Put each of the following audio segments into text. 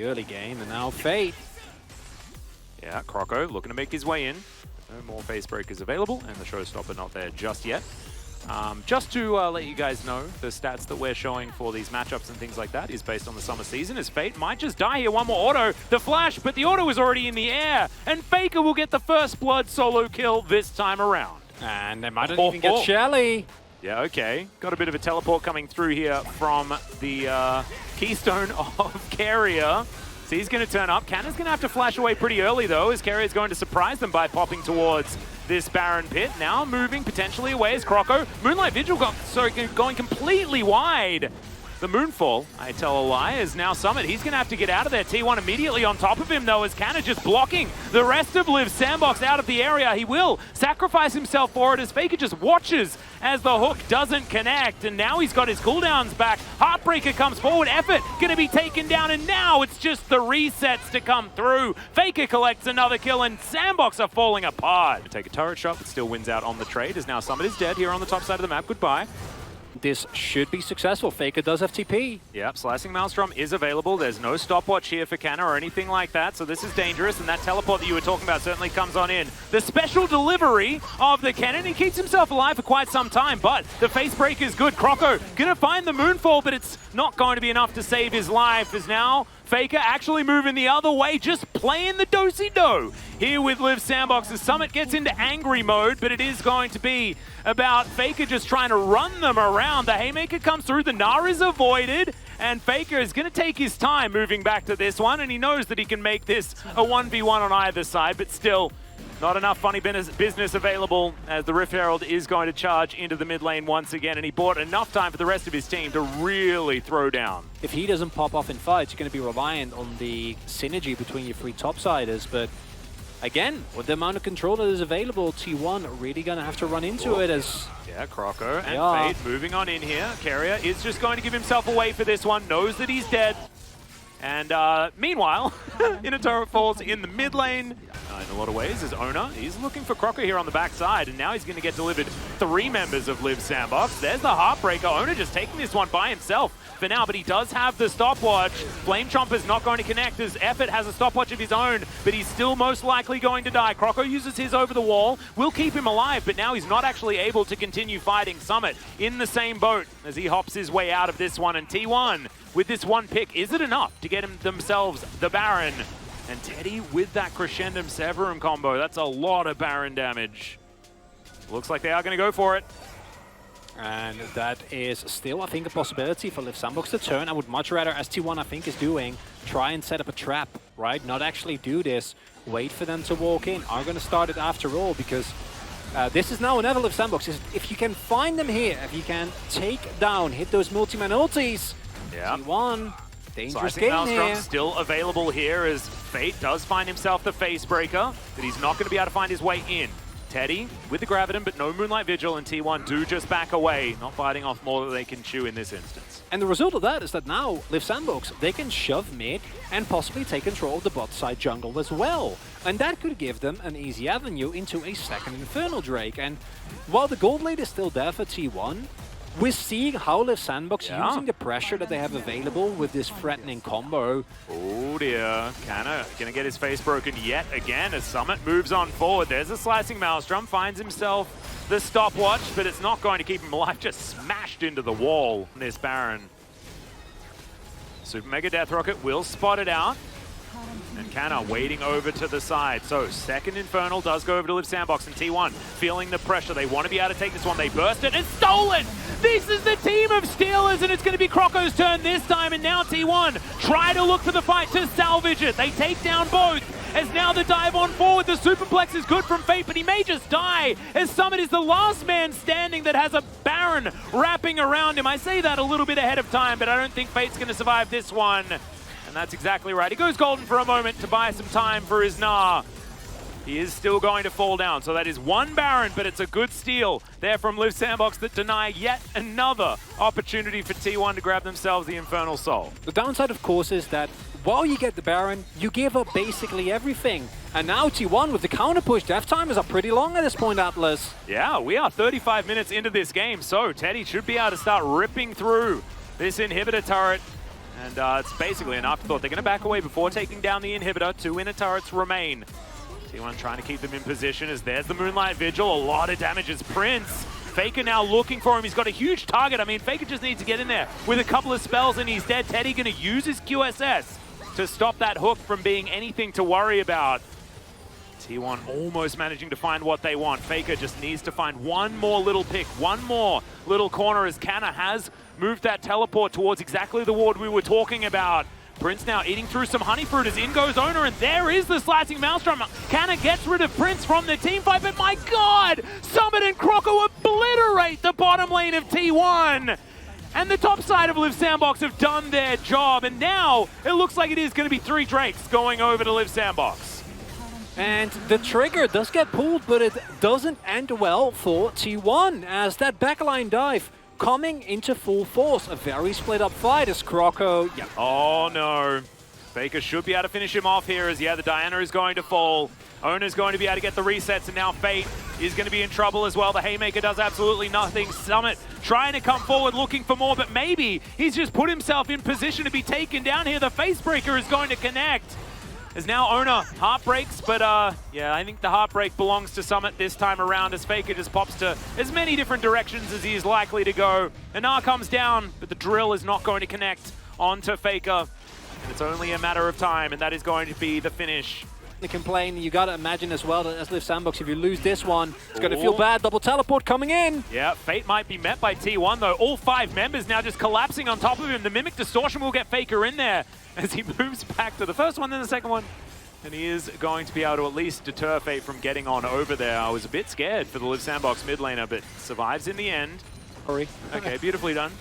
Early game, and now Fate. Yeah, Croco looking to make his way in. No more face breakers available, and the showstopper not there just yet. Just to let you guys know, the stats that we're showing for these matchups and things like that is based on the summer season, as Fate might just die here. One more auto, the flash, but the auto is already in the air, and Faker will get the first blood solo kill this time around. And they might not even get Shelly. Yeah, okay. Got a bit of a teleport coming through here from the keystone of Carrier. So he's going to turn up. Canna's going to have to flash away pretty early, though, as Carrier's going to surprise them by popping towards this Baron pit. Now moving potentially away as Croco. Moonlight Vigil going completely wide. The Moonfall, I tell a lie, is now Summit. He's going to have to get out of there. T1 immediately on top of him, though, as Canna just blocking the rest of Liv's Sandbox out of the area. He will sacrifice himself for it as Faker just watches as the hook doesn't connect. And now he's got his cooldowns back. Heartbreaker comes forward. Effort going to be taken down. And now it's just the resets to come through. Faker collects another kill, and Sandbox are falling apart. Take a turret shot, but still wins out on the trade, as now Summit is dead here on the top side of the map. Goodbye. This should be successful. Faker does have TP. Yep, Slicing Maelstrom is available. There's no stopwatch here for Canna or anything like that, so this is dangerous, and that teleport that you were talking about certainly comes on in. The special delivery of the cannon, he keeps himself alive for quite some time, but the face break is good. Croco gonna find the Moonfall, but it's not going to be enough to save his life, as now Faker actually moving the other way, just playing the do-si-do here with Liv Sandbox as Summit gets into angry mode, but it is going to be about Faker just trying to run them around. The Haymaker comes through, the Gnar is avoided, and Faker is going to take his time moving back to this one, and he knows that he can make this a 1v1 on either side, but still not enough funny business available as the Rift Herald is going to charge into the mid lane once again, and he bought enough time for the rest of his team to really throw down. If he doesn't pop off in fights, you're going to be reliant on the synergy between your three topsiders, but again, with the amount of control that is available, T1 really going to have to run into it as... Yeah, Croco and Fate moving on in here. Carrier is just going to give himself away for this one, knows that he's dead. And meanwhile, Inner Turret falls in the mid lane. In a lot of ways, as Owner, he's looking for Croco here on the backside, and now he's going to get delivered 3 members of Liv Sandbox. There's the Heartbreaker. Owner just taking this one by himself for now, but he does have the stopwatch. Flame Chomper's not going to connect as Effort has a stopwatch of his own, but he's still most likely going to die. Croco uses his over the wall, will keep him alive, but now he's not actually able to continue fighting Summit in the same boat as he hops his way out of this one. And T1, with this one pick, is it enough to get themselves the Baron? And Teddy with that Crescendum Severum combo. That's a lot of Baron damage. Looks like they are going to go for it. And that is still, I think, a possibility for Liv Sandbox to turn. I would much rather, as T1 I think is doing, try and set up a trap, right? Not actually do this. Wait for them to walk in. Are going to start it after all, because this is now another Liv Sandbox. If you can find them here, if you can take down, hit those multi-man ultis, yeah. T1... dangerous Slicing game Maelstrom here. still available here as Fate does find himself the face breaker, but he's not going to be able to find his way in. Teddy with the Graviton, but no Moonlight Vigil, and T1 do just back away, not biting off more than they can chew in this instance. And the result of that is that now Liv Sandbox, they can shove mid and possibly take control of the bot side jungle as well. And that could give them an easy avenue into a second Infernal Drake. And while the gold lead is still there for T1, we're seeing how Liv Sandbox using the pressure that they have available with this threatening combo. Oh dear, Canna gonna get his face broken yet again as Summit moves on forward. There's a Slicing Maelstrom, finds himself the stopwatch, but it's not going to keep him alive, just smashed into the wall, this Baron. Super Mega Death Rocket will spot it out. And Canna waiting over to the side. So second Infernal does go over to Liv Sandbox, and T1 feeling the pressure. They want to be able to take this one. They burst it and stolen. This is the team of Steelers, and it's going to be Croco's turn this time. And now T1 try to look for the fight to salvage it. They take down both. As now the dive on forward, the Superplex is good from Fate, but he may just die, as Summit is the last man standing that has a Baron wrapping around him. I say that a little bit ahead of time, but I don't think Fate's going to survive this one. And that's exactly right. He goes golden for a moment to buy some time for his Gnar. He is still going to fall down. So that is one Baron, but it's a good steal there from Liv Sandbox that deny yet another opportunity for T1 to grab themselves the Infernal Soul. The downside, of course, is that while you get the Baron, you give up basically everything. And now T1 with the counter push, death timers are pretty long at this point, Atlas. Yeah, we are 35 minutes into this game, so Teddy should be able to start ripping through this inhibitor turret. And it's basically an afterthought. They're going to back away before taking down the inhibitor. 2 inner turrets remain. T1 trying to keep them in position as there's the Moonlight Vigil. A lot of damage as Prince. Faker now looking for him. He's got a huge target. I mean, Faker just needs to get in there with a couple of spells and he's dead. Teddy going to use his QSS to stop that hook from being anything to worry about. T1 almost managing to find what they want. Faker just needs to find one more little pick, one more little corner as ×Canna has moved that teleport towards exactly the ward we were talking about. Prince now eating through some honey fruit as in goes Owner, and there is the slicing Maelstrom. ×Canna gets rid of Prince from the team fight, but my God! Summit and Croco obliterate the bottom lane of T1! And the top side of Liv Sandbox have done their job, and now it looks like it is going to be 3 Drakes going over to Liv Sandbox. And the trigger does get pulled, but it doesn't end well for T1 as that backline dive coming into full force. A very split up fight as Croco... Yeah. Oh no. Faker should be able to finish him off here as, yeah, the Diana is going to fall. Owner's going to be able to get the resets, and now Fate is going to be in trouble as well. The Haymaker does absolutely nothing. Summit trying to come forward looking for more, but maybe he's just put himself in position to be taken down here. The Facebreaker is going to connect. As now Owner heartbreaks, but yeah, I think the heartbreak belongs to Summit this time around as Faker just pops to as many different directions as he is likely to go. Anar comes down, but the drill is not going to connect onto Faker. And it's only a matter of time, and that is going to be the finish. They complain, you gotta imagine as well that as Liv Sandbox, if you lose this one, it's gonna feel bad. Double teleport coming in. Yeah, Fate might be met by T1 though. All 5 members now just collapsing on top of him. The Mimic Distortion will get Faker in there as he moves back to the first one, then the second one. And he is going to be able to at least deter Fate from getting on over there. I was a bit scared for the Liv Sandbox mid laner, but survives in the end. Hurry. Okay, beautifully done.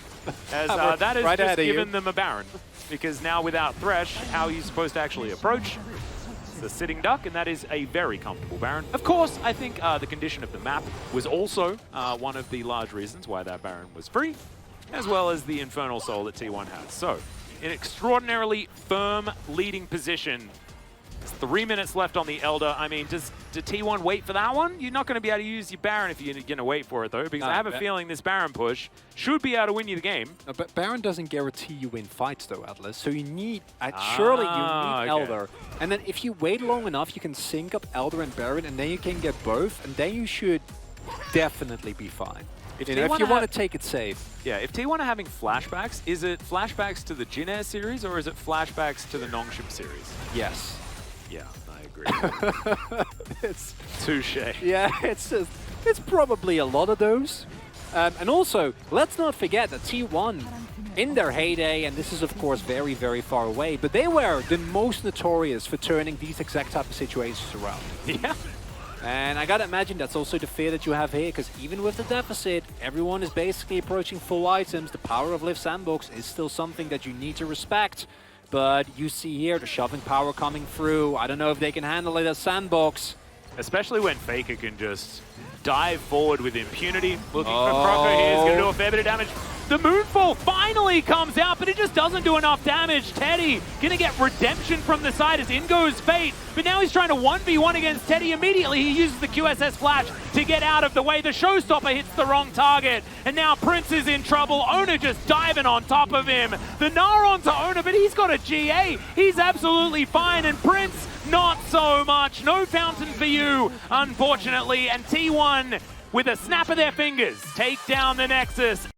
As that has just given them a Baron. Because now without Thresh, how are you supposed to actually approach the sitting duck? And that is a very comfortable Baron. Of course, I think the condition of the map was also one of the large reasons why that Baron was free, as well as the Infernal Soul that T1 has. So, an extraordinarily firm leading position. 3 minutes left on the Elder. I mean, does T1 wait for that one? You're not going to be able to use your Baron if you're going to wait for it, though, because I have a feeling this Baron push should be able to win you the game. But Baron doesn't guarantee you win fights, though, Atlas. So you need, surely you need Elder. And then if you wait long enough, you can sync up Elder and Baron, and then you can get both, and then you should definitely be fine. If you want to take it safe. Yeah, if T1 are having flashbacks, is it flashbacks to the Jin Air series, or is it flashbacks to the Nongshim series? Yes. Yeah, I agree. It's touche. Yeah, it's probably a lot of those. And also, let's not forget that T1, in their heyday, and this is of course very, very far away, but they were the most notorious for turning these exact type of situations around. Yeah. And I gotta imagine that's also the fear that you have here, because even with the deficit, everyone is basically approaching full items. The power of Liv Sandbox is still something that you need to respect. But you see here the shoving power coming through. I don't know if they can handle it as Sandbox. Especially when Faker can just dive forward with impunity. Looking for Croco here, is going to do a fair bit of damage. The Moonfall finally comes out, but it just doesn't do enough damage. Teddy going to get redemption from the side as in goes Fate. But now he's trying to 1v1 against Teddy. Immediately he uses the QSS flash to get out of the way. The Showstopper hits the wrong target. And now Prince is in trouble. Owner just diving on top of him. The Gnar onto Owner, but he's got a GA. He's absolutely fine. And Prince, not so much. No fountain for you, unfortunately. And T1, with a snap of their fingers, take down the Nexus.